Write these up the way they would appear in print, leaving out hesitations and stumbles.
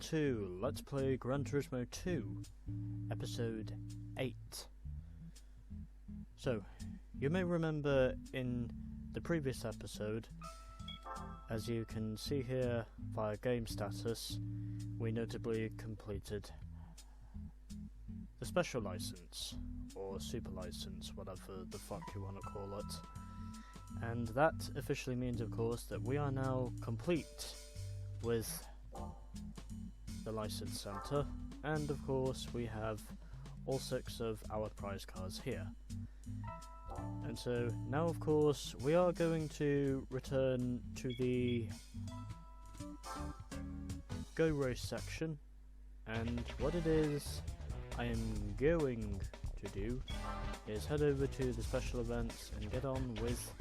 to Let's Play Gran Turismo 2, Episode 8. So, you may remember in the previous episode, as you can see here via game status, we notably completed the special license, or super license, whatever the fuck you want to call it. And that officially means, of course, that we are now complete with the license center, and of course we have all 6 of our prize cars here. And so now, of course, we are going to return to the Go Race section, and what it is I am going to do is head over to the special events and get on with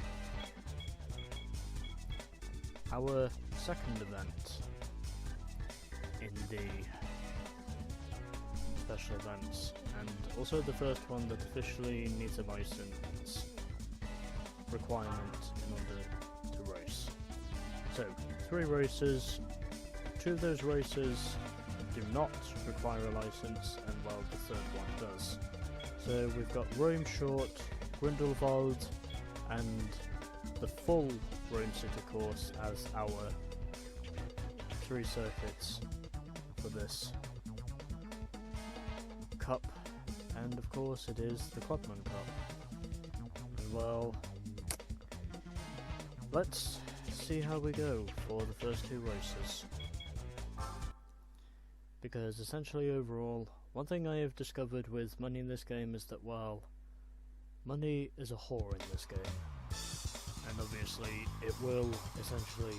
our second event in the special events, and also the first one that officially needs a license requirement in order to race. So, 3 races, 2 of those races do not require a license, and well, the third one does. So we've got Rome Short, Grindelwald, and the full Rome City course as our 3 circuits for this cup, and of course it is the Clubman Cup. And well, let's see how we go for the first 2 races. Because essentially overall, one thing I have discovered with money in this game is that, well, money is a whore in this game. And obviously it will essentially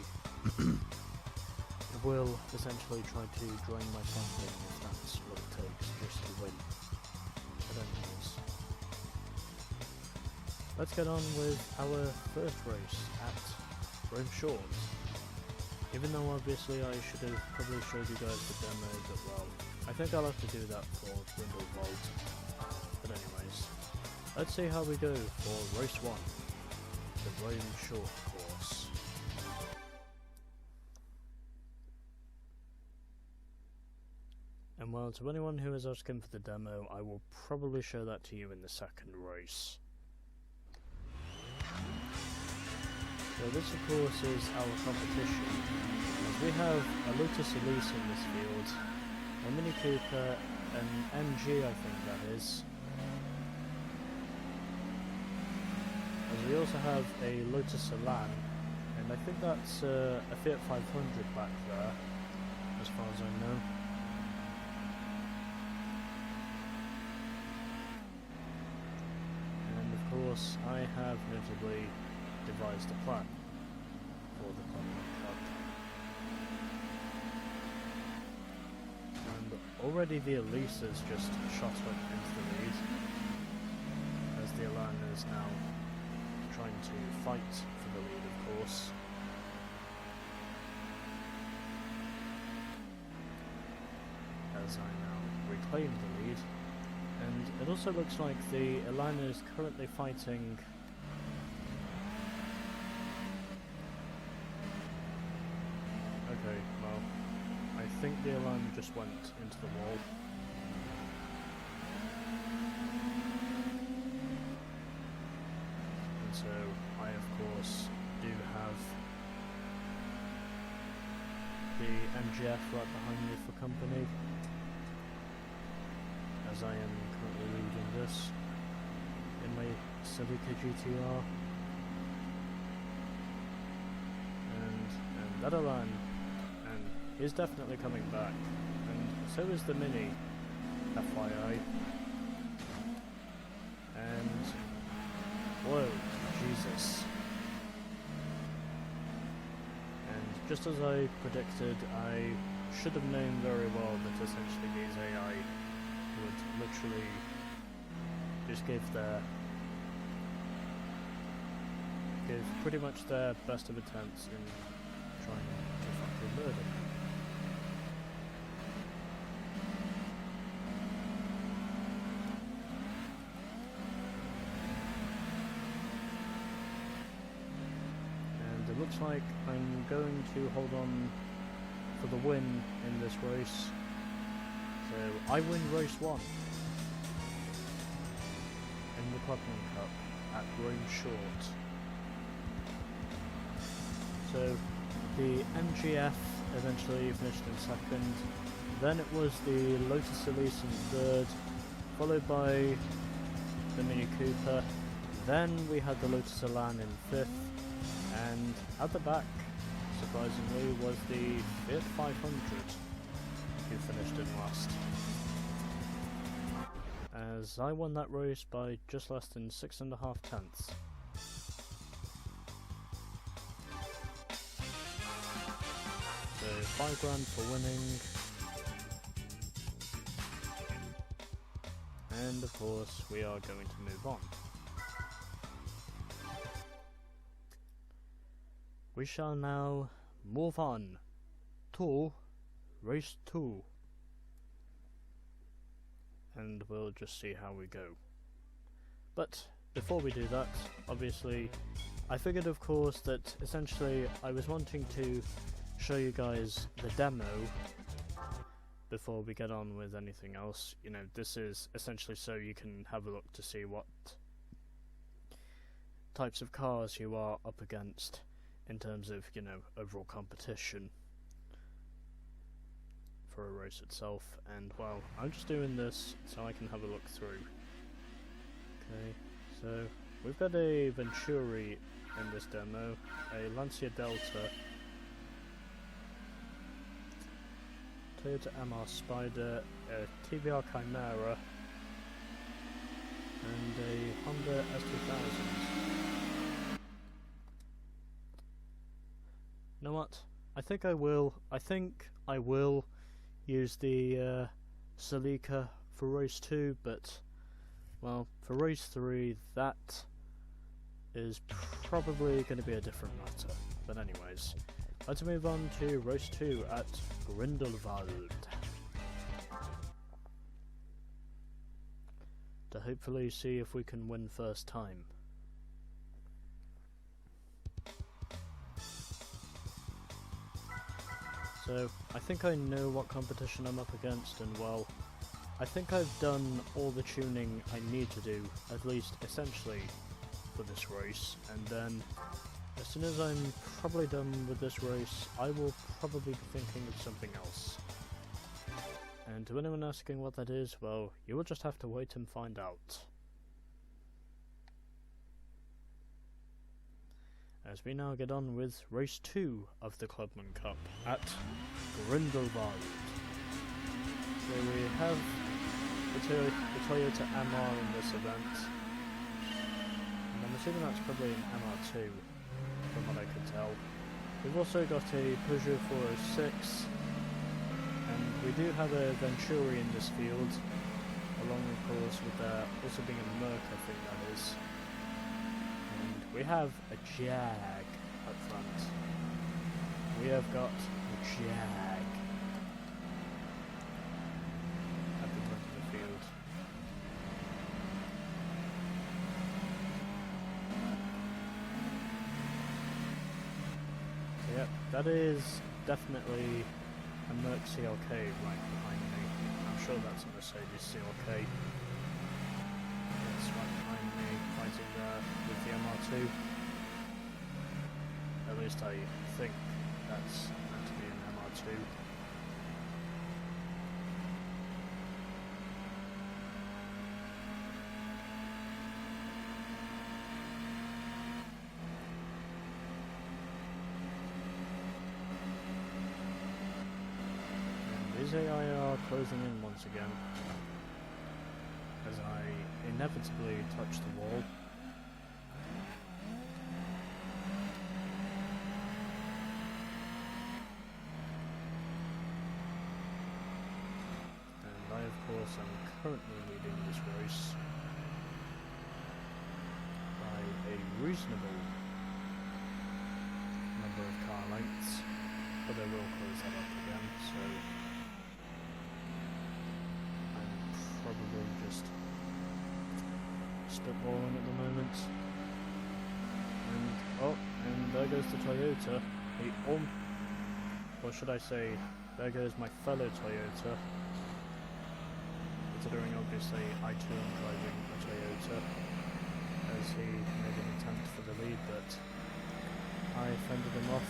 try to drain my funding if that's what it takes just to win. But anyways, let's get on with our first race at Rome Short. Even though obviously I should have probably showed you guys the demo, but well, I think I'll have to do that for Grindelwald. But anyways, let's see how we go for race 1, the Rome Short course. And well, to anyone who is asking for the demo, I will probably show that to you in the second race. So this of course is our competition, as we have a Lotus Elise in this field, a Mini Cooper, an MG I think that is, as we also have a Lotus Elan, and I think that's a Fiat 500 back there, as far as I know. And of course I have notably devised a plan for the Clubman Cup. And already the Elise has just shot up into the lead, as the Elan is now trying to fight for the lead, of course. As I now reclaim the lead, and it also looks like the Elan is currently fighting okay, well, I think the Elan just went into the wall. And so, I of course do have the MGF right behind me for company, as I am currently leading this in my Celica GTR. And that Elan, is definitely coming back, and so is the Mini, FYI. And whoa, Jesus. And just as I predicted, I should have known very well that essentially these AI would literally just give pretty much their best of attempts in trying to fucking murder me. It looks like I'm going to hold on for the win in this race. So I win race 1 in the Clubman Cup at Rome Short. So the MGF eventually finished in second, then it was the Lotus Elise in third, followed by the Mini Cooper, then we had the Lotus Elan in fifth, and at the back, surprisingly, was the Fiat 500, who finished in last. As I won that race by just less than 6.5 tenths. So 5 grand for winning. And of course, we are going to move on. We shall now move on to race 2. And we'll just see how we go. But before we do that, obviously, I figured of course that essentially I was wanting to show you guys the demo before we get on with anything else. You know, this is essentially so you can have a look to see what types of cars you are up against in terms of, you know, overall competition for a race itself. And well, I'm just doing this so I can have a look through. Okay, so we've got a Venturi in this demo, a Lancia Delta, Toyota MR Spider, a TVR Chimera, and a Honda S2000. You know what? I think I will use the Celica for race 2, but well, for race 3 that is probably going to be a different matter. But anyways, let's move on to race 2 at Grindelwald, to hopefully see if we can win first time. So, I think I know what competition I'm up against, and well, I think I've done all the tuning I need to do, at least essentially, for this race, and then as soon as I'm probably done with this race, I will probably be thinking of something else. And to anyone asking what that is, well, you will just have to wait and find out. As we now get on with race 2 of the Clubman Cup at Grindelwald. So we have the Toyota MR in this event, and I'm assuming that's probably an MR2 from what I can tell. We've also got a Peugeot 406, and we do have a Venturi in this field, along of course with there also being a Merc, I think that is. We have a Jag up front. We have got a Jag at the front of the field. So yep, that is definitely a Merc CLK right behind me. I'm sure that's a Mercedes CLK. It's right behind me, fighting there with the MR2. At least I think that's meant to be an MR2. And these AI are closing in once again, as I inevitably touch the wall. And I, of course, am currently leading this race by a reasonable number of car lengths, but I will close that up again, so probably just spitballing at the moment. And oh, and there goes the Toyota. Or should I say there goes my fellow Toyota. Considering obviously I too am driving a Toyota, as he made an attempt for the lead, but I fended him off.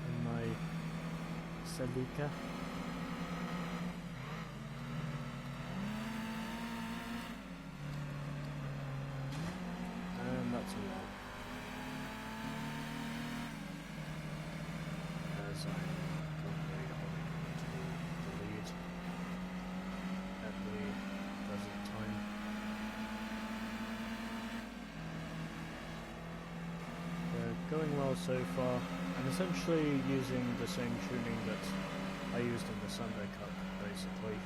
In my Celica. And that's all. As I'm currently holding on to the lead at the present time. They're going well so far. I'm essentially using the same tuning that I used in the Sunday Cup, basically.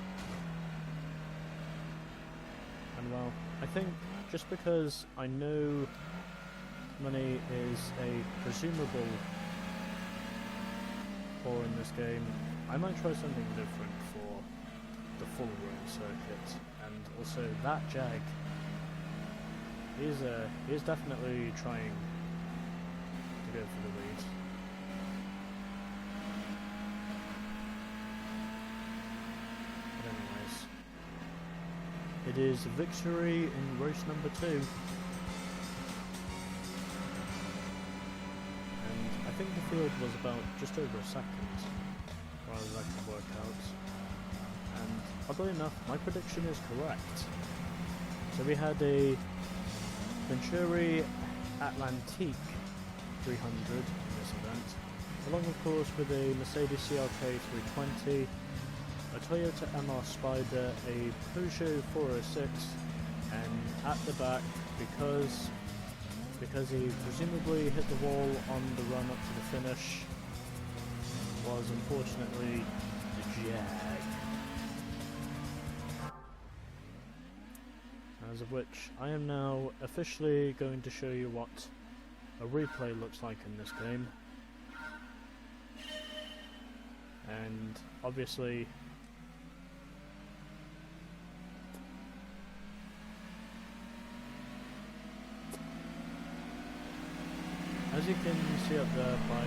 And well, I think just because I know money is a presumable for in this game, I might try something different for the full room circuit. And also that Jag, he's definitely trying to go for the lead. But anyways, it is victory in race number 2. I think the field was about just over a second, as far as I can work out. And oddly enough, my prediction is correct. So we had a Venturi Atlantique 300 in this event, along of course with a Mercedes CLK 320, a Toyota MR Spider, a Peugeot 406, and at the back, because he presumably hit the wall on the run up to the finish, was unfortunately the Jag. As of which, I am now officially going to show you what a replay looks like in this game. And obviously, as you can see up there by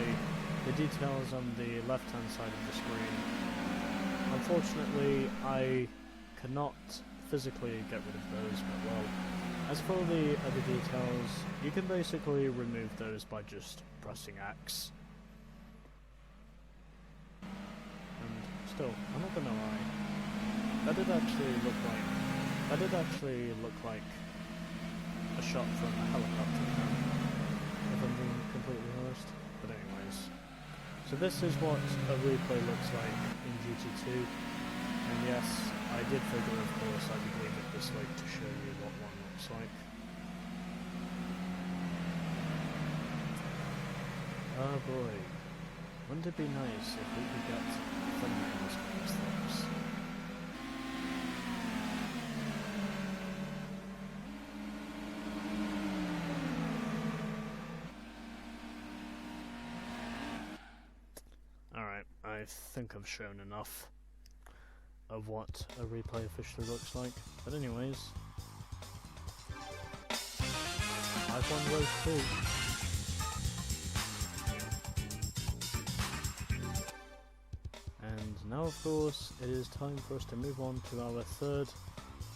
the details on the left hand side of the screen, unfortunately I cannot physically get rid of those, but well, as for the other details, you can basically remove those by just pressing X. And still, I'm not gonna lie, that did actually look like a shot from a helicopter, if I'm being completely honest. But anyways, so this is what a replay looks like in GT2, and yes, I did figure, of course, I would leave it this late to show you what one looks like. Oh boy, wouldn't it be nice if we could get thumbnails for these things? Alright, I think I've shown enough of what a replay officially looks like. But anyways, I've won race 2. And now of course it is time for us to move on to our third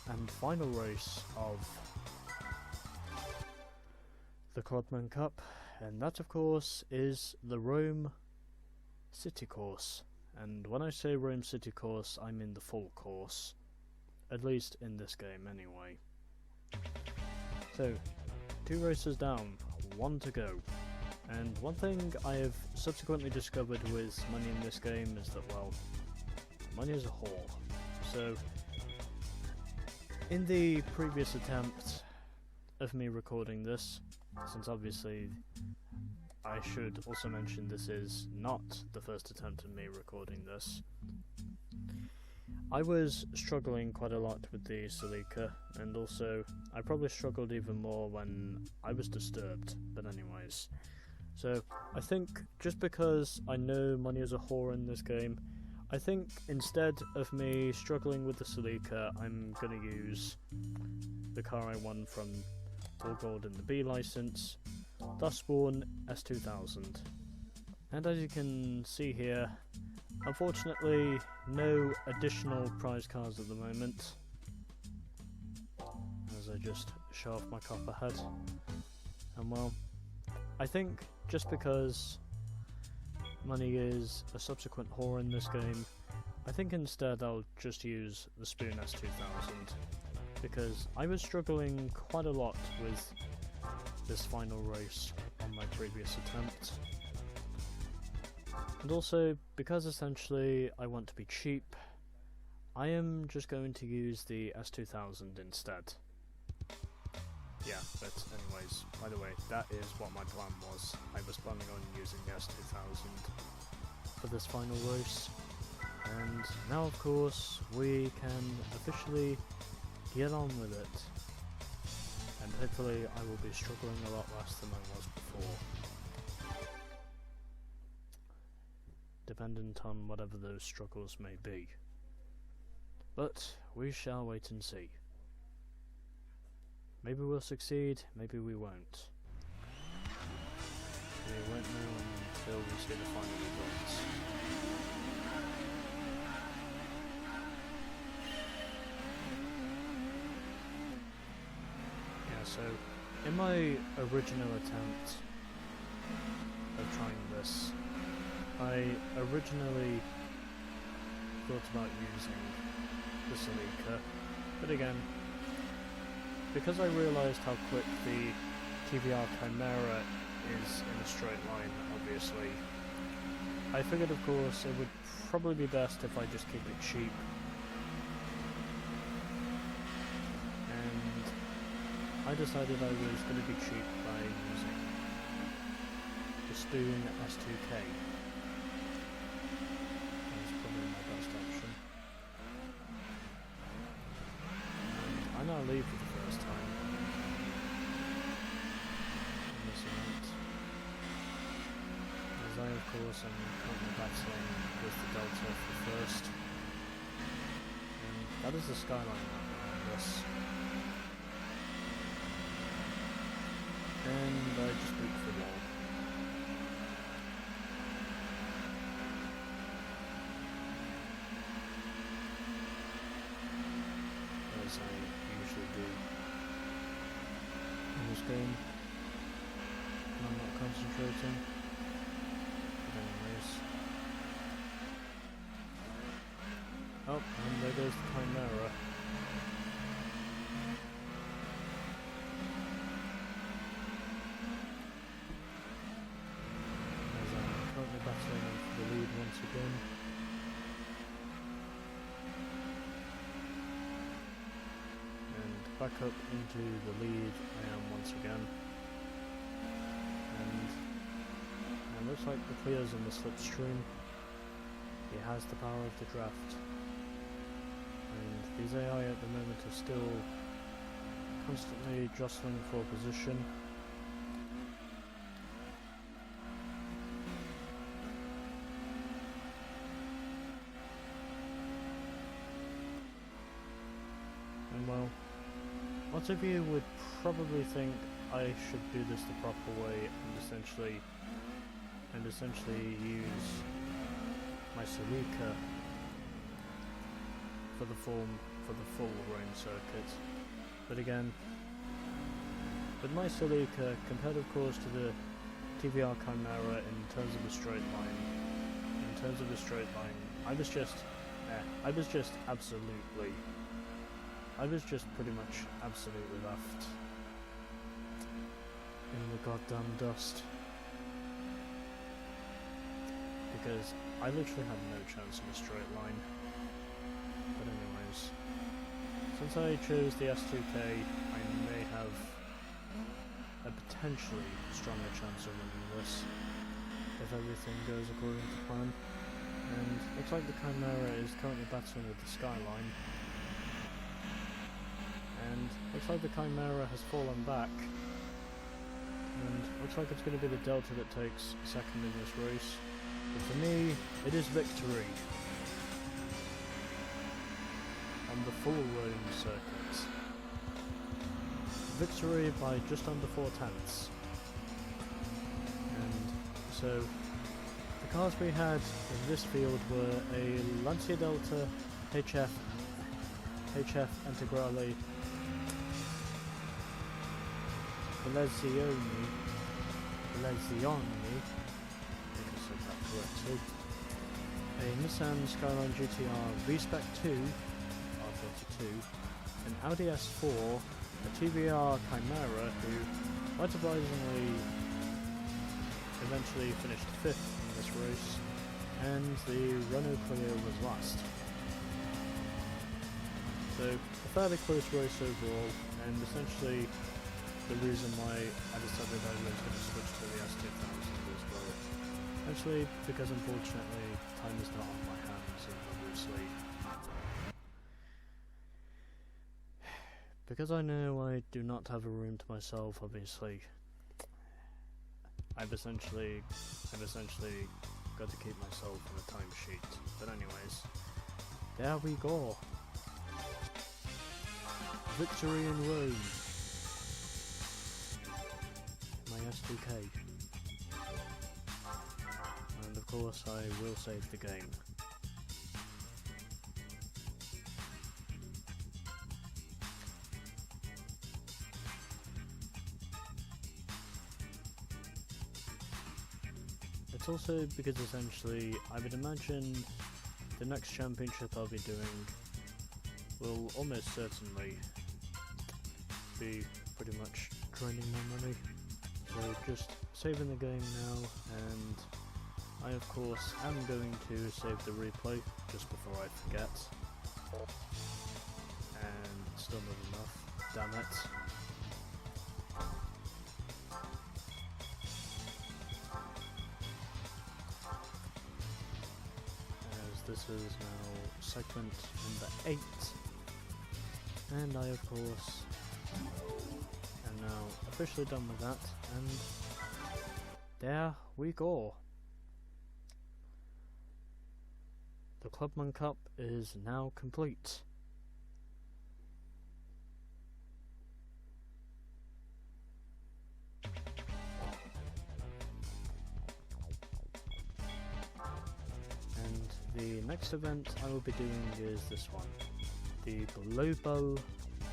and final race of the Clubman Cup, and that of course is the Rome City Course. And when I say Rome City Course, I mean the full course, at least in this game anyway. So, 2 races down, 1 to go. And one thing I have subsequently discovered with money in this game is that, well, money is a whore. So, in the previous attempt of me recording this, since obviously I should also mention this is not the first attempt of me recording this, I was struggling quite a lot with the Celica, and also I probably struggled even more when I was disturbed, but anyways. So I think just because I know money is a whore in this game, I think instead of me struggling with the Celica, I'm gonna use the car I won from all gold in the B license, thus spawn S2000. And as you can see here, unfortunately no additional prize cards at the moment, as I just show off my copper head. And well, I think just because money is a subsequent whore in this game, I think instead I'll just use the Spoon S2000, because I was struggling quite a lot with this final race on my previous attempt. And also, because essentially I want to be cheap, I am just going to use the S2000 instead. Yeah, but anyways, by the way, that is what my plan was. I was planning on using the S2000 for this final race. And now of course, we can officially get on with it. And hopefully I will be struggling a lot less than I was before. Dependent on whatever those struggles may be. But we shall wait and see. Maybe we'll succeed, maybe we won't. We won't know until we see the final results. Yeah, so in my original attempt of trying this, I originally thought about using the Celica, but again, because I realised how quick the TVR Chimera is in a straight line, obviously, I figured of course it would probably be best if I just keep it cheap. And I decided I was going to be cheap by using the Spoon S2K. That's probably my best option. And I now leave for the first time in this event, as I of course am currently battling with the Delta for first, and that is the skyline right behind us, and I just boot for the wall. As I usually do in this game when I'm not concentrating. But anyways. Oh, and there goes the Chimera. As I'm currently battling for the lead once again. Back up into the lead I am once again, and it looks like the Cleo's in the slipstream. He has the power of the draft, and these AI at the moment are still constantly jostling for position. And well, lots of you would probably think I should do this the proper way and essentially use my Celica for the full range circuit. But again, with my Celica, compared of course to the TVR Chimera in terms of a straight line, I was just pretty much absolutely left in the goddamn dust, because I literally had no chance in a straight line. But anyways, since I chose the S2K, I may have a potentially stronger chance of winning this if everything goes according to plan. And looks like the Chimera is currently battling with the Skyline. And looks like the Chimera has fallen back, and looks like it's going to be the Delta that takes second in this race. But for me, it is victory on the full range circuit. victory by just under 4/10. And so the cars we had in this field were a Lancia Delta HF Integrale Lezioni, I think I said that correctly, a Nissan Skyline GTR V-Spec 2 R32, an Audi S4, a TVR Chimera who, quite surprisingly, eventually finished 5th in this race, and the Renault Clio was last. So, a fairly close race overall, and essentially the reason why I decided I was going to switch to the S2000 as well. Actually, because unfortunately time is not on my hands, and obviously because I know I do not have a room to myself, obviously I've essentially got to keep myself on a timesheet. But anyways, there we go. Victory in Rome. My S2K. And of course I will save the game. It's also because essentially I would imagine the next championship I'll be doing will almost certainly be pretty much draining my money. So just saving the game now, and I of course am going to save the replay just before I forget. And still not enough, damn it. As this is now segment number 8, and I of course am now officially done with that, and there we go. The Clubman Cup is now complete. And the next event I will be doing is this one, the Global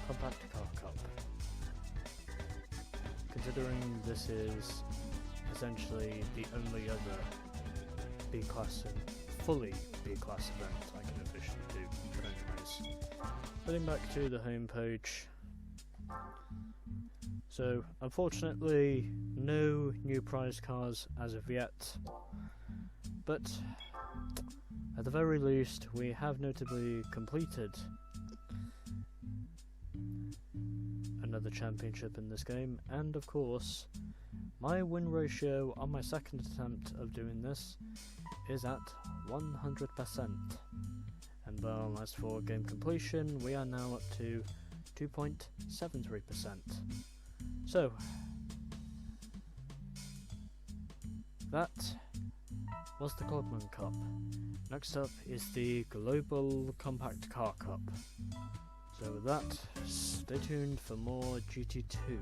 Compact Car Cup. Considering this is essentially the only other B-class and fully B-class event I can officially do. But anyways, heading back to the home page. So unfortunately no new prize cars as of yet, but at the very least we have notably completed another championship in this game, and of course my win ratio on my second attempt of doing this is at 100%, and well, as for game completion we are now up to 2.73%. so that was the Clubman Cup. Next up is the Global Compact Car Cup. So with that, stay tuned for more GT2.